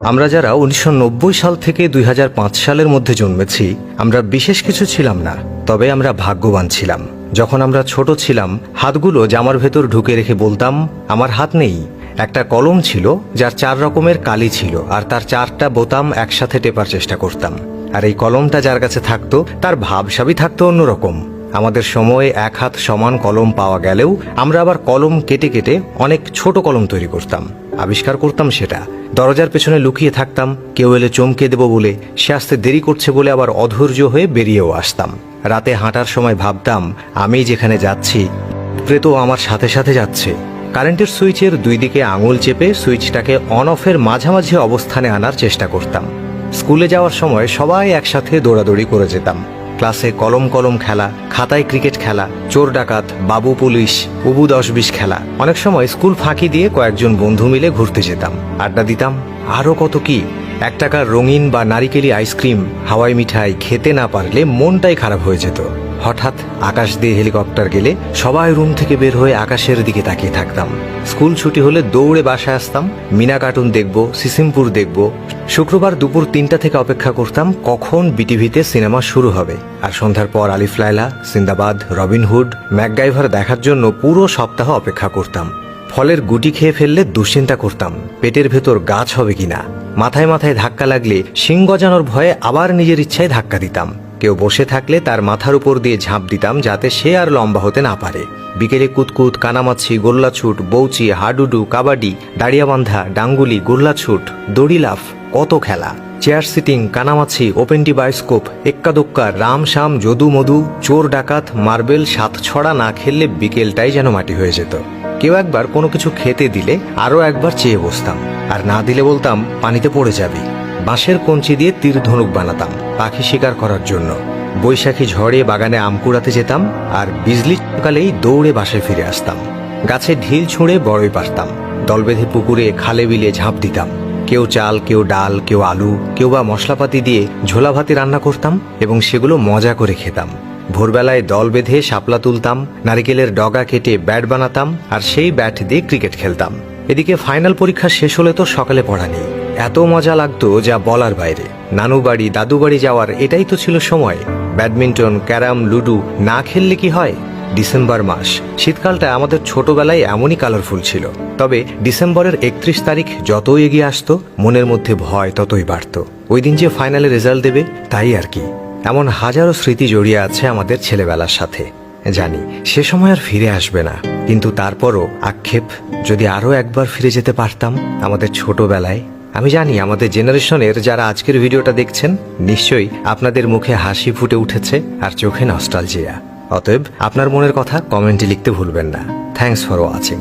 আমরা যারা 1990 সাল থেকে 2005 সালের মধ্যে জন্মেছি, আমরা বিশেষ কিছু ছিলাম না, তবে আমরা ভাগ্যবান ছিলাম। যখন আমরা ছোট ছিলাম, হাতগুলো জামার ভেতর ঢুকে রেখে বলতাম, আমার হাত নেই। একটা কলম ছিল যার 4 রকমের কালি ছিল, আর তার 4টা বোতাম একসাথে টেপার চেষ্টা করতাম। আর এই কলমটা যার কাছে থাকতো, তার ভাবসাবই থাকতো অন্যরকম। আমাদের সময়ে 1 হাত সমান কলম পাওয়া গেলেও আমরা আবার কলম কেটে কেটে অনেক ছোট কলম তৈরি করতাম, আবিষ্কার করতাম সেটা। দরজার পেছনে লুকিয়ে থাকতাম, কেউ এলে চমকে দেব বলে। সে আসতে দেরি করছে বলে আবার অধৈর্য হয়ে বেরিয়েও আসতাম। রাতে হাঁটার সময় ভাবতাম, আমি যেখানে যাচ্ছি প্রেত আমার সাথে সাথে যাচ্ছে। কারেন্টের সুইচের 2 দিকে আঙুল চেপে সুইচটাকে অন অফের মাঝামাঝি অবস্থানে আনার চেষ্টা করতাম। স্কুলে যাওয়ার সময় সবাই একসাথে দৌড়াদৌড়ি করে যেতাম। ক্লাসে কলম কলম খেলা, খাতায় ক্রিকেট খেলা, চোর ডাকাত, বাবু পুলিশ, উবু 10-20 খেলা। অনেক সময় স্কুল ফাঁকি দিয়ে কয়েকজন বন্ধু মিলে ঘুরতে যেতাম, আড্ডা দিতাম। আরও কত কি! 1 টাকার রঙিন বা নারিকেলি আইসক্রিম, হাওয়াই মিঠাই খেতে না পারলে মনটাই খারাপ হয়ে যেত। হঠাৎ আকাশ দিয়ে হেলিকপ্টার গেলে সবাই রুম থেকে বের হয়ে আকাশের দিকে তাকিয়ে থাকতাম। স্কুল ছুটি হলে দৌড়ে বাসায় আসতাম। মিনা কার্টুন দেখব, সিসিমপুর দেখব। শুক্রবার দুপুর 3টা থেকে অপেক্ষা করতাম কখন বিটিভিতে সিনেমা শুরু হবে। আর সন্ধ্যার পর আলিফ লায়লা, সিন্দাবাদ, রবিনহুড, ম্যাকগাইভার দেখার জন্য পুরো সপ্তাহ অপেক্ষা করতাম। ফলের গুটি খেয়ে ফেললে দুশ্চিন্তা করতাম, পেটের ভেতর গাছ হবে কিনা। মাথায় মাথায় ধাক্কা লাগলে শিং গজানোর ভয়ে আবার নিজের ইচ্ছায় ধাক্কা দিতাম। কেউ বসে থাকলে তার মাথার উপর দিয়ে ঝাঁপ দিতাম, যাতে সে আর লম্বা হতে না পারে। বিকেলে কুতকুত, কানামাছি, গোল্লাছুট, বৌচি, হাডুডু, কাবাডি, দাঁড়িয়াবান্ধা, ডাঙ্গুলি, গোল্লাছুট, দড়ি লাফ, কত খেলা। চেয়ার সিটিং, কানামাছি, ওপেনটি বায়োস্কোপ, এক্কা দোক্কা, রাম শাম, যদু মধু, চোর ডাকাত, মার্বেল, 7 ছড়া না খেললে বিকেলটাই যেন মাটি হয়ে যেত। কেউ একবার কোনো কিছু খেতে দিলে আরও একবার চেয়ে বসতাম, আর না দিলে বলতাম পানিতে পড়ে যাবি। বাঁশের কঞ্চি দিয়ে তীর ধনুক বানাতাম পাখি শিকার করার জন্য। বৈশাখী ঝড়ে বাগানে আম কুড়াতে যেতাম, আর বিজলি চমকালেই দৌড়ে বাসায় ফিরে আসতাম। গাছে ঢিল ছুঁড়ে বড়ই পারতাম। দল বেঁধে পুকুরে, খালে বিলে ঝাঁপ দিতাম। কেউ চাল, কেউ ডাল, কেউ আলু, কেউ বা মশলাপাতি দিয়ে ঝোলা ভাতি রান্না করতাম এবং সেগুলো মজা করে খেতাম। ভোরবেলায় দল বেঁধে শাপলা তুলতাম, নারিকেলের ডগা কেটে ব্যাট বানাতাম, আর সেই ব্যাট দিয়ে ক্রিকেট খেলতাম। এদিকে ফাইনাল পরীক্ষা শেষ হলে তো সকালে পড়া নেই। এত মজা লাগতো যা বলার বাইরে। নানু বাড়ি, দাদু বাড়ি যাওয়ার এটাই তো ছিল সময়। ব্যাডমিন্টন, ক্যারাম, লুডু না খেললে কি হয়? ডিসেম্বর মাস, শীতকালটা আমাদের ছোটবেলায় এমনই কালারফুল ছিল। তবে ডিসেম্বরের 31 তারিখ যতই এগিয়ে আসতো, মনের মধ্যে ভয় ততই বাড়ত। ওই দিন যে ফাইনালে রেজাল্ট দেবে, তাই আর কি। এমন হাজারো স্মৃতি জড়িয়ে আছে আমাদের ছেলেবেলার সাথে। জানি সে সময় আর ফিরে আসবে না, কিন্তু তারপরও আক্ষেপ, যদি আরও একবার ফিরে যেতে পারতাম আমাদের ছোটবেলায়। আমি জানি আমাদের জেনারেশনের যারা আজকের ভিডিওটা দেখছেন, নিশ্চয়ই আপনাদের মুখে হাসি ফুটে উঠেছে আর চোখে নস্টালজিয়া। অতএব আপনার মনের কথা কমেন্টে লিখতে ভুলবেন না। Thanks for watching.